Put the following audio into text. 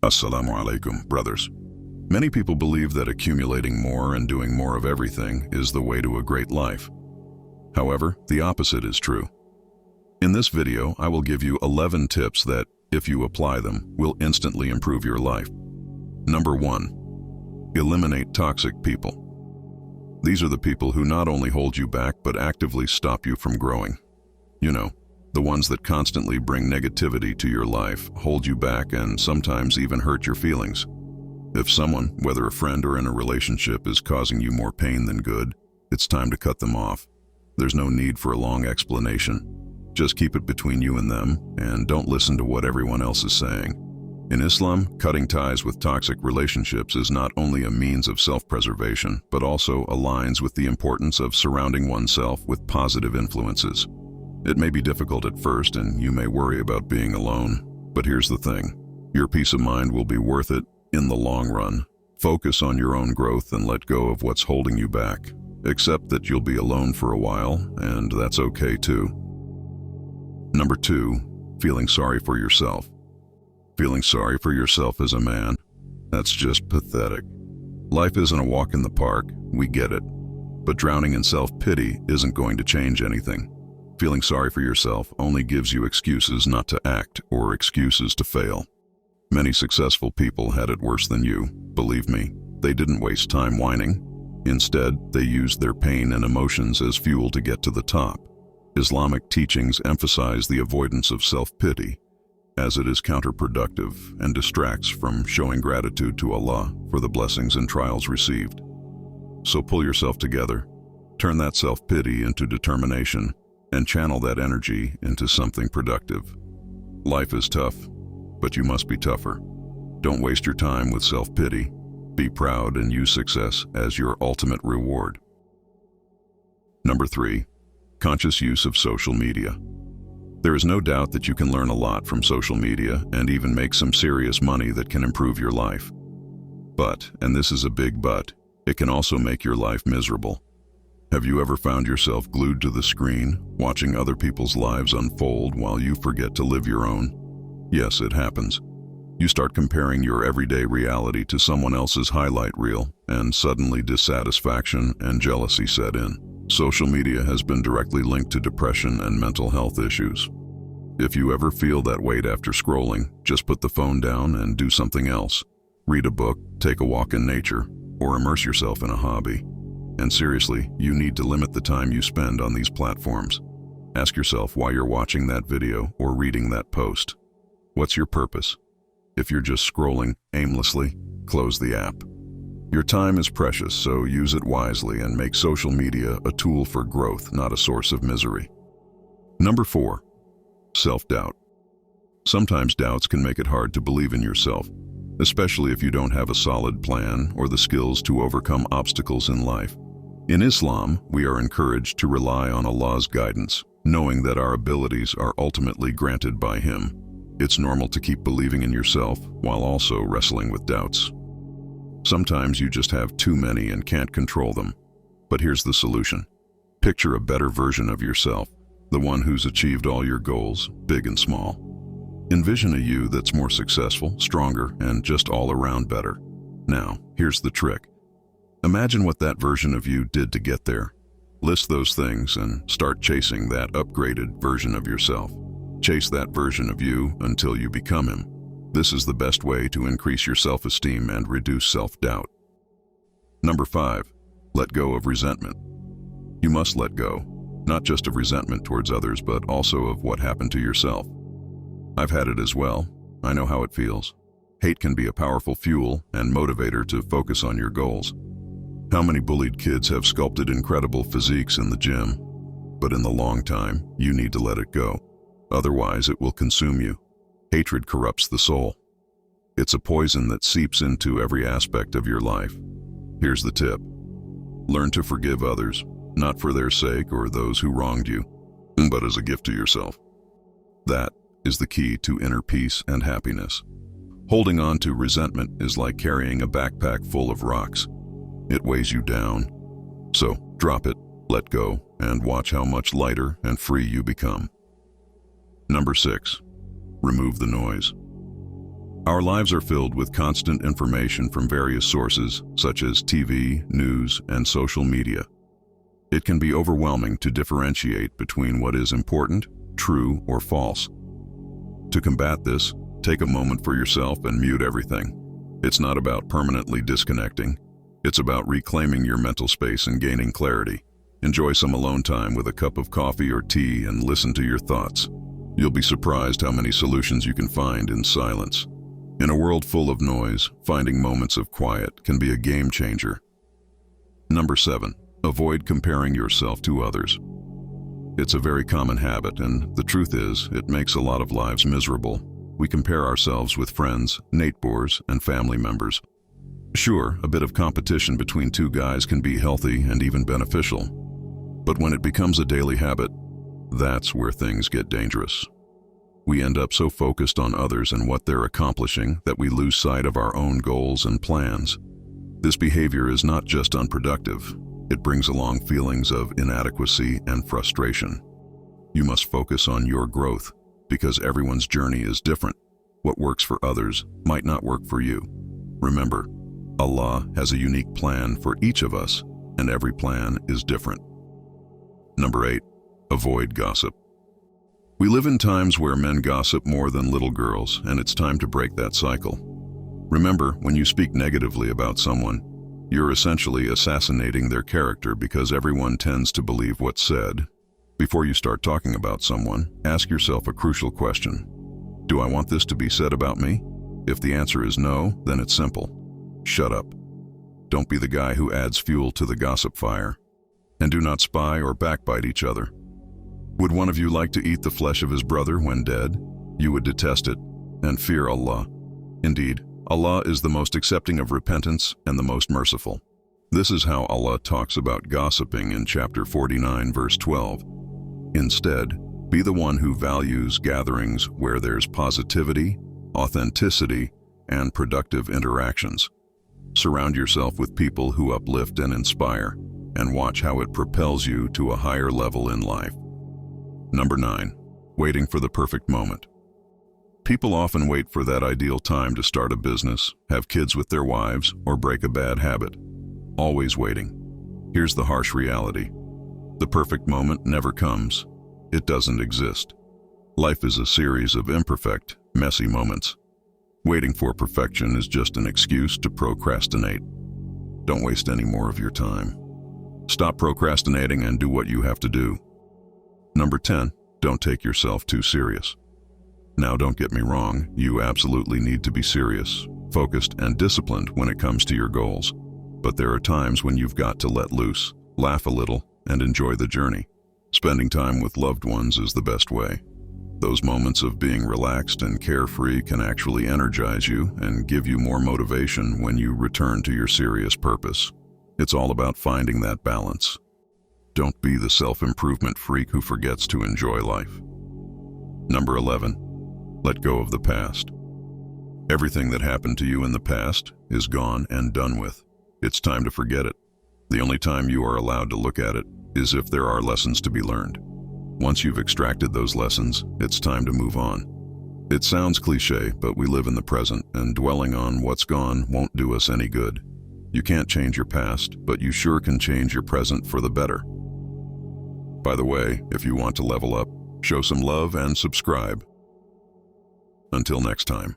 Assalamu alaikum, brothers. Many people believe that accumulating more and doing more of everything is the way to a great life. However, the opposite is true. In this video, I will give you 11 tips that, if you apply them, will instantly improve your life. Number 1. Eliminate toxic people. These are the people who not only hold you back but actively stop you from growing. You know, the ones that constantly bring negativity to your life, hold you back, and sometimes even hurt your feelings. If someone, whether a friend or in a relationship, is causing you more pain than good, it's time to cut them off. There's no need for a long explanation. Just keep it between you and them, and don't listen to what everyone else is saying. In Islam, cutting ties with toxic relationships is not only a means of self-preservation, but also aligns with the importance of surrounding oneself with positive influences. It may be difficult at first, and you may worry about being alone, but here's the thing. Your peace of mind will be worth it in the long run. Focus on your own growth and let go of what's holding you back. Accept that you'll be alone for a while, and that's okay too. Number 2, feeling sorry for yourself. Feeling sorry for yourself as a man? That's just pathetic. Life isn't a walk in the park, we get it. But drowning in self-pity isn't going to change anything. Feeling sorry for yourself only gives you excuses not to act or excuses to fail. Many successful people had it worse than you. Believe me, they didn't waste time whining. Instead, they used their pain and emotions as fuel to get to the top. Islamic teachings emphasize the avoidance of self-pity, as it is counterproductive and distracts from showing gratitude to Allah for the blessings and trials received. So pull yourself together, turn that self-pity into determination, and channel that energy into something productive. Life is tough, but you must be tougher. Don't waste your time with self-pity. Be proud and use success as your ultimate reward. Number 3. Conscious use of social media. There is no doubt that you can learn a lot from social media and even make some serious money that can improve your life. But, and this is a big but, it can also make your life miserable. Have you ever found yourself glued to the screen, watching other people's lives unfold while you forget to live your own? Yes, it happens. You start comparing your everyday reality to someone else's highlight reel, and suddenly dissatisfaction and jealousy set in. Social media has been directly linked to depression and mental health issues. If you ever feel that weight after scrolling, just put the phone down and do something else. Read a book, take a walk in nature, or immerse yourself in a hobby. And seriously, you need to limit the time you spend on these platforms. Ask yourself why you're watching that video or reading that post. What's your purpose? If you're just scrolling aimlessly, close the app. Your time is precious, so use it wisely and make social media a tool for growth, not a source of misery. Number 4. Self-doubt. Sometimes doubts can make it hard to believe in yourself, especially if you don't have a solid plan or the skills to overcome obstacles in life. In Islam, we are encouraged to rely on Allah's guidance, knowing that our abilities are ultimately granted by Him. It's normal to keep believing in yourself while also wrestling with doubts. Sometimes you just have too many and can't control them. But here's the solution. Picture a better version of yourself, the one who's achieved all your goals, big and small. Envision a you that's more successful, stronger, and just all around better. Now, here's the trick. Imagine what that version of you did to get there. List those things and start chasing that upgraded version of yourself. Chase that version of you until you become him. This is the best way to increase your self-esteem and reduce self-doubt. Number 5. Let go of resentment. You must let go, not just of resentment towards others, but also of what happened to yourself. I've had it as well. I know how it feels. Hate can be a powerful fuel and motivator to focus on your goals. How many bullied kids have sculpted incredible physiques in the gym? But in the long time, you need to let it go. Otherwise, it will consume you. Hatred corrupts the soul. It's a poison that seeps into every aspect of your life. Here's the tip. Learn to forgive others, not for their sake or those who wronged you, but as a gift to yourself. That is the key to inner peace and happiness. Holding on to resentment is like carrying a backpack full of rocks. It weighs you down. So drop it, let go, and watch how much lighter and free you become. Number 6. Remove the noise. Our lives are filled with constant information from various sources, such as TV, news, and social media. It can be overwhelming to differentiate between what is important, true, or false. To combat this, take a moment for yourself and mute everything. It's not about permanently disconnecting. It's about reclaiming your mental space and gaining clarity. Enjoy some alone time with a cup of coffee or tea and listen to your thoughts. You'll be surprised how many solutions you can find in silence. In a world full of noise, finding moments of quiet can be a game changer. Number 7. Avoid comparing yourself to others. It's a very common habit, and the truth is, it makes a lot of lives miserable. We compare ourselves with friends, neighbors, and family members. Sure, a bit of competition between two guys can be healthy and even beneficial. But when it becomes a daily habit, that's where things get dangerous. We end up so focused on others and what they're accomplishing that we lose sight of our own goals and plans. This behavior is not just unproductive, it brings along feelings of inadequacy and frustration. You must focus on your growth, because everyone's journey is different. What works for others might not work for you. Remember, Allah has a unique plan for each of us, and every plan is different. Number 8. Avoid gossip. We live in times where men gossip more than little girls, and it's time to break that cycle. Remember, when you speak negatively about someone, you're essentially assassinating their character because everyone tends to believe what's said. Before you start talking about someone, ask yourself a crucial question. Do I want this to be said about me? If the answer is no, then it's simple. Shut up. Don't be the guy who adds fuel to the gossip fire. And do not spy or backbite each other. Would one of you like to eat the flesh of his brother when dead? You would detest it and fear Allah. Indeed, Allah is the most accepting of repentance and the most merciful. This is how Allah talks about gossiping in chapter 49, verse 12. Instead, be the one who values gatherings where there's positivity, authenticity, and productive interactions. Surround yourself with people who uplift and inspire, and watch how it propels you to a higher level in life. Number 9. Waiting for the perfect moment. People often wait for that ideal time to start a business, have kids with their wives, or break a bad habit. Always waiting. Here's the harsh reality. The perfect moment never comes. It doesn't exist. Life is a series of imperfect, messy moments. Waiting for perfection is just an excuse to procrastinate. Don't waste any more of your time. Stop procrastinating and do what you have to do. Number 10. Don't take yourself too serious. Now, don't get me wrong, you absolutely need to be serious, focused, and disciplined when it comes to your goals. But there are times when you've got to let loose, laugh a little, and enjoy the journey. Spending time with loved ones is the best way. Those moments of being relaxed and carefree can actually energize you and give you more motivation when you return to your serious purpose. It's all about finding that balance. Don't be the self-improvement freak who forgets to enjoy life. Number 11. Let go of the past. Everything that happened to you in the past is gone and done with. It's time to forget it. The only time you are allowed to look at it is if there are lessons to be learned. Once you've extracted those lessons, it's time to move on. It sounds cliche, but we live in the present, and dwelling on what's gone won't do us any good. You can't change your past, but you sure can change your present for the better. By the way, if you want to level up, show some love and subscribe. Until next time.